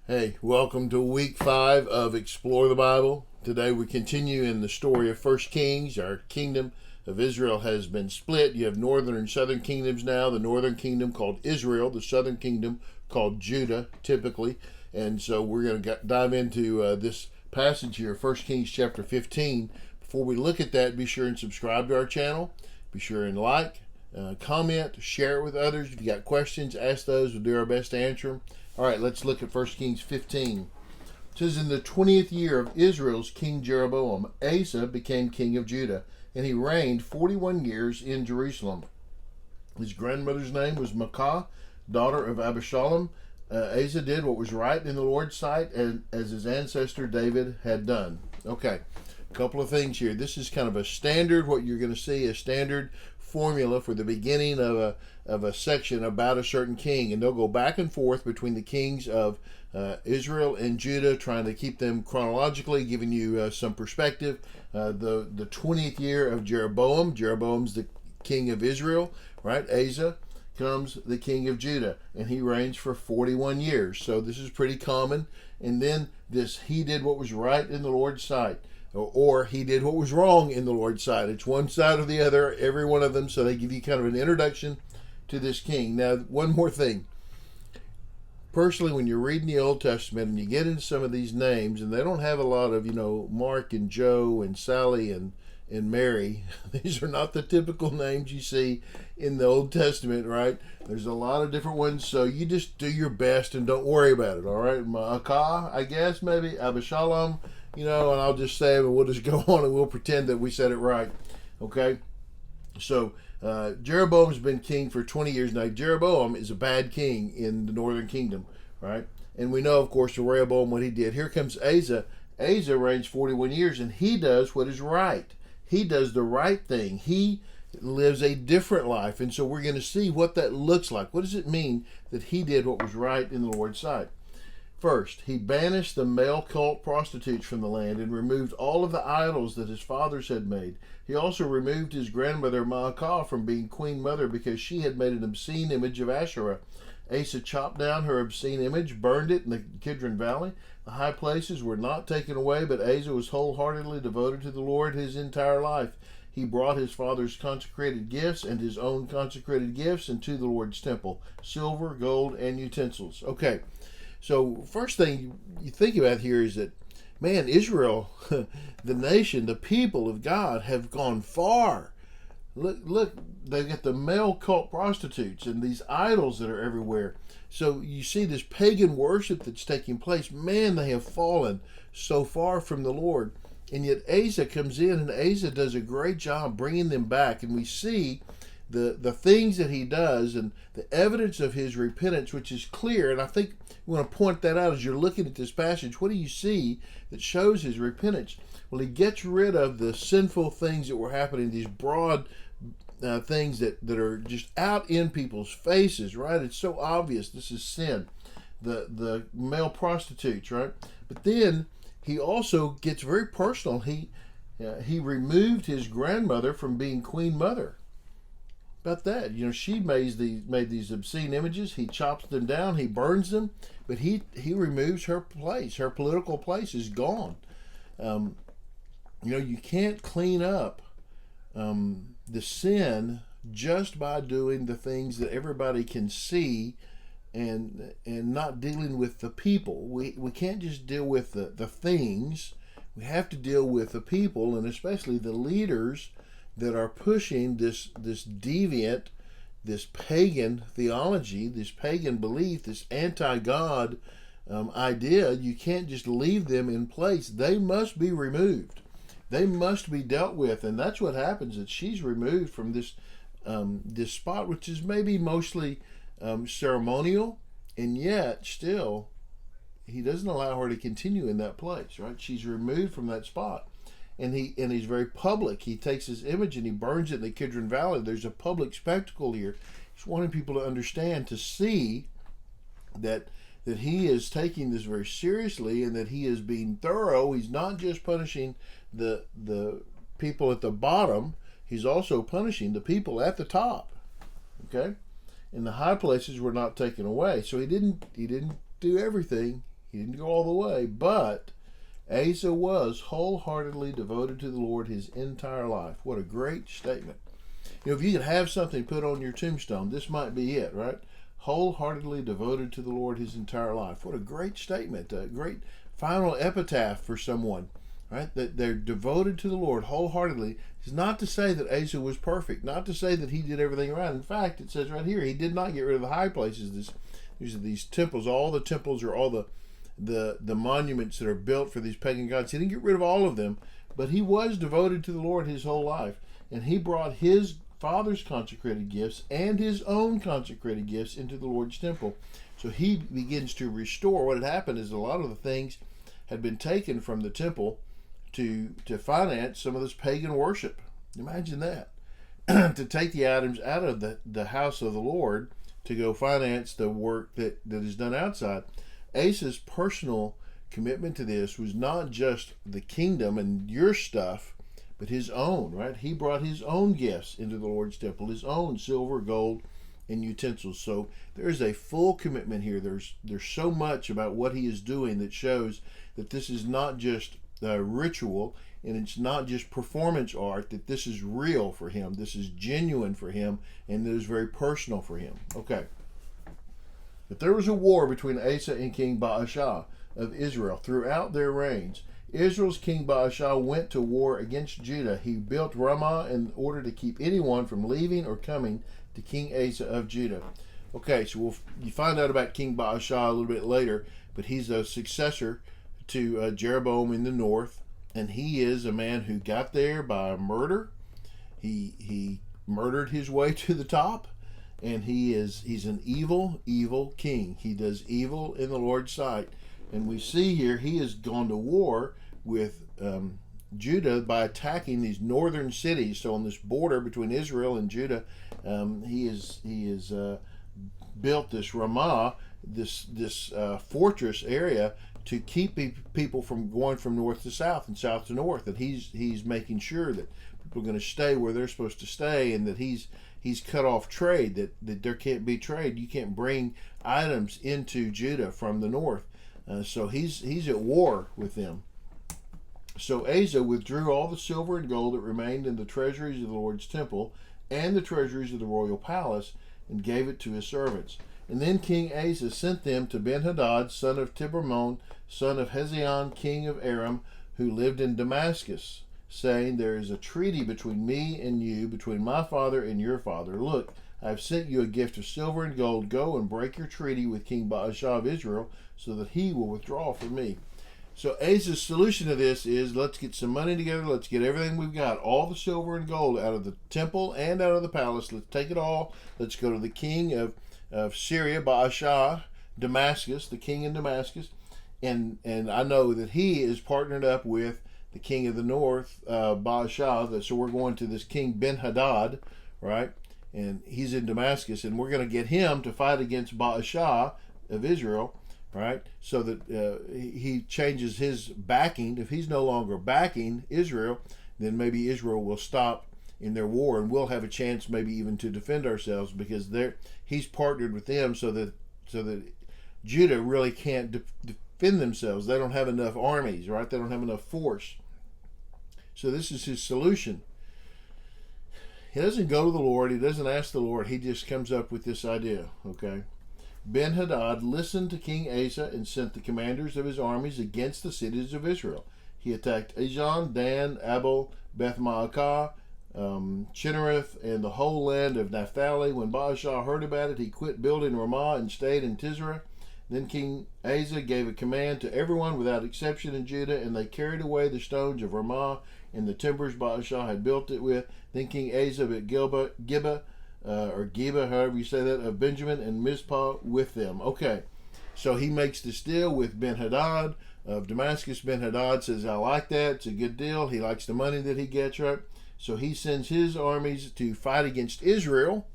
Hey, welcome to week 5 of Explore the Bible. Today we continue in the story of 1 Kings. Our kingdom of Israel has been split. You have northern and southern kingdoms now. The northern kingdom called Israel, the southern kingdom called Judah, typically. And so we're going to dive into this passage here, 1 Kings chapter 15. Before we look at that, be sure and subscribe to our channel. Be sure and like, comment, share it with others. If you got questions, ask those. We'll do our best to answer them. All right, let's look at 1 Kings 15. It says, in the 20th year of Israel's king Jeroboam, Asa became king of Judah, and he reigned 41 years in Jerusalem. His grandmother's name was Maacah, daughter of Abishalom. Asa did what was right in the Lord's sight, as his ancestor David had done. Okay, a couple of things here. This is kind of a standard, what you're going to see, a standard formula for the beginning of a section about a certain king, and they'll go back and forth between the kings of Israel and Judah, trying to keep them chronologically, giving you some perspective. The 20th year of Jeroboam's the king of Israel, right? Asa comes the king of Judah, and he reigns for 41 years. So this is pretty common. And then he did what was right in the Lord's sight, or he did what was wrong in the Lord's sight. It's one side or the other, every one of them. So they give you kind of an introduction to this king. Now, one more thing. Personally, when you're reading the Old Testament and you get into some of these names, and they don't have a lot of, Mark and Joe and Sally and Mary. These are not the typical names you see in the Old Testament, right? There's a lot of different ones, so you just do your best and don't worry about it, all right? Maacah, I guess, maybe, Abishalom, and I'll just say it, and we'll just go on and we'll pretend that we said it right, okay? So, Jeroboam's been king for 20 years now. Jeroboam is a bad king in the northern kingdom, right? And we know, of course, the Rehoboam, what he did. Here comes Asa. Asa reigns 41 years, and he does what is right. He does the right thing. He lives a different life. And so we're going to see what that looks like. What does it mean that he did what was right in the Lord's sight? First, he banished the male cult prostitutes from the land and removed all of the idols that his fathers had made. He also removed his grandmother Maacah from being queen mother because she had made an obscene image of Asherah. Asa chopped down her obscene image, burned it in the Kidron Valley. The high places were not taken away, but Asa was wholeheartedly devoted to the Lord his entire life. He brought his father's consecrated gifts and his own consecrated gifts into the Lord's temple, silver, gold, and utensils. Okay, so first thing you think about here is that, man, Israel, the nation, the people of God have gone far. Look, they've got the male cult prostitutes and these idols that are everywhere. So you see this pagan worship that's taking place. Man, they have fallen so far from the Lord. And yet Asa comes in, and Asa does a great job bringing them back. And we see the things that he does and the evidence of his repentance, which is clear. And I think we want to point that out as you're looking at this passage. What do you see that shows his repentance? Well, he gets rid of the sinful things that were happening, these broad things that are just out in people's faces, right? It's so obvious this is sin. The male prostitutes, right? But then he also gets very personal. He removed his grandmother from being queen mother. About that, she made these obscene images. He chops them down. He burns them, but he removes her place. Her political place is gone. You can't clean up the sin just by doing the things that everybody can see and not dealing with the people. We can't just deal with the things. We have to deal with the people, and especially the leaders that are pushing this deviant, this pagan theology, this pagan belief, this anti-God idea. You can't just leave them in place. They must be removed. They must be dealt with, and that's what happens. That she's removed from this spot, which is maybe mostly ceremonial, and yet still he doesn't allow her to continue in that place. Right? She's removed from that spot. And he's very public. He takes his image and he burns it in the Kidron Valley. There's a public spectacle here. He's wanting people to understand, to see that he is taking this very seriously and that he is being thorough. He's not just punishing the people at the bottom. He's also punishing the people at the top. Okay? And the high places were not taken away. So he didn't do everything. He didn't go all the way, but Asa was wholeheartedly devoted to the Lord his entire life. What a great statement. If you could have something put on your tombstone, this might be it, right? Wholeheartedly devoted to the Lord his entire life. What a great statement, a great final epitaph for someone, right? That they're devoted to the Lord wholeheartedly. It's not to say that Asa was perfect, not to say that he did everything right. In fact, it says right here, he did not get rid of the high places. These temples, all the temples or all the monuments that are built for these pagan gods. He didn't get rid of all of them, but he was devoted to the Lord his whole life. And he brought his father's consecrated gifts and his own consecrated gifts into the Lord's temple. So he begins to restore. What had happened is a lot of the things had been taken from the temple to finance some of this pagan worship. Imagine that. To take the items out of the house of the Lord to go finance the work that is done outside. Asa's personal commitment to this was not just the kingdom and your stuff, but his own, right? He brought his own gifts into the Lord's temple, his own silver, gold, and utensils. So there's a full commitment here. There's so much about what he is doing that shows that this is not just ritual, and it's not just performance art, that this is real for him. This is genuine for him, and it is very personal for him. Okay. But there was a war between Asa and King Bashar of Israel throughout their reigns. Israel's King Bashar went to war against Judah. He built Ramah in order to keep anyone from leaving or coming to King Asa of Judah. Okay, so you find out about King Bashar a little bit later, but he's a successor to Jeroboam in the north, and he is a man who got there by murder. He murdered his way to the top, and he's an evil king. He does evil in the Lord's sight, and we see here he has gone to war with Judah by attacking these northern cities. So on this border between Israel and Judah, he is built this Ramah, this fortress area, to keep people from going from north to south and south to north. And he's making sure that people are going to stay where they're supposed to stay, and that he's cut off trade, that there can't be trade. You can't bring items into Judah from the north. So he's at war with them. So Asa withdrew all the silver and gold that remained in the treasuries of the Lord's temple and the treasuries of the royal palace, and gave it to his servants. And then King Asa sent them to Ben-Hadad, son of Tibramon, son of Hezion, king of Aram, who lived in Damascus, saying, "There is a treaty between me and you, between my father and your father. Look, I have sent you a gift of silver and gold. Go and break your treaty with King Bashar of Israel, so that he will withdraw from me." So Asa's solution to this is, let's get some money together. Let's get everything we've got, all the silver and gold out of the temple and out of the palace. Let's take it all. Let's go to the king of Syria, Bashar, Damascus, the king in Damascus. And I know that he is partnered up with the king of the north, Bashar. So we're going to this king Ben-Hadad, right? And he's in Damascus, and we're going to get him to fight against Bashar of Israel, right? So that he changes his backing. If he's no longer backing Israel, then maybe Israel will stop in their war, and we'll have a chance maybe even to defend ourselves, because he's partnered with them so that Judah really can't defend themselves. They don't have enough armies, right? They don't have enough force. So this is his solution. He doesn't go to the Lord. He doesn't ask the Lord. He just comes up with this idea, okay? Ben-Hadad listened to King Asa and sent the commanders of his armies against the cities of Israel. He attacked Ajon, Dan, Abel, Beth-Maacah, Chinnereth, and the whole land of Naphtali. When Bashar heard about it, he quit building Ramah and stayed in Tisra. Then King Asa gave a command to everyone without exception in Judah, and they carried away the stones of Ramah and the timbers Bashar had built it with. Then King Asa built Gibeah, however you say that, of Benjamin, and Mizpah with them. Okay, so he makes this deal with Ben-Hadad of Damascus. Ben-Hadad says, I like that, it's a good deal. He likes the money that he gets, right? So he sends his armies to fight against Israel.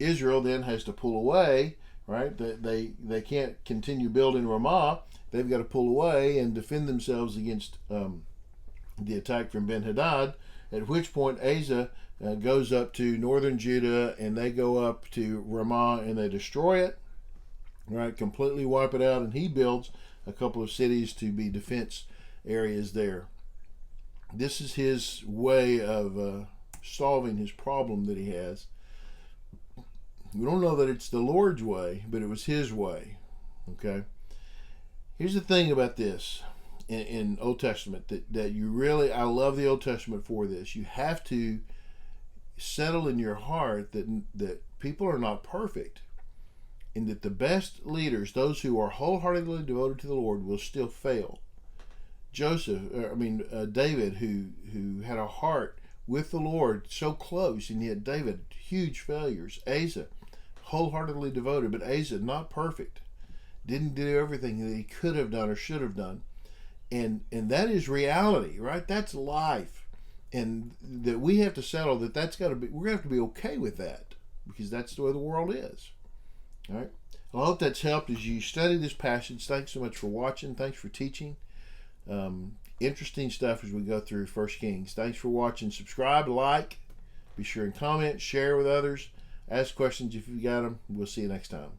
Israel then has to pull away, right? They can't continue building Ramah. They've got to pull away and defend themselves against the attack from Ben-Hadad, at which point Asa goes up to northern Judah, and they go up to Ramah and they destroy it, right? Completely wipe it out, and he builds a couple of cities to be defense areas there. This is his way of solving his problem that he has. We don't know that it's the Lord's way, but it was his way. Okay? Here's the thing about this in Old Testament that you really, I love the Old Testament for this. You have to settle in your heart that people are not perfect, and that the best leaders, those who are wholeheartedly devoted to the Lord, will still fail. David, who had a heart with the Lord so close, and yet David, huge failures. Asas, wholeheartedly devoted, but Asas, not perfect. Didn't do everything that he could have done or should have done. And that is reality, right? That's life. And that we have to settle we're going to have to be okay with that, because that's the way the world is. All right? Well, I hope that's helped as you study this passage. Thanks so much for watching. Thanks for teaching. Interesting stuff as we go through 1 Kings. Thanks for watching. Subscribe, like, be sure and comment, share with others, ask questions if you got them. We'll see you next time.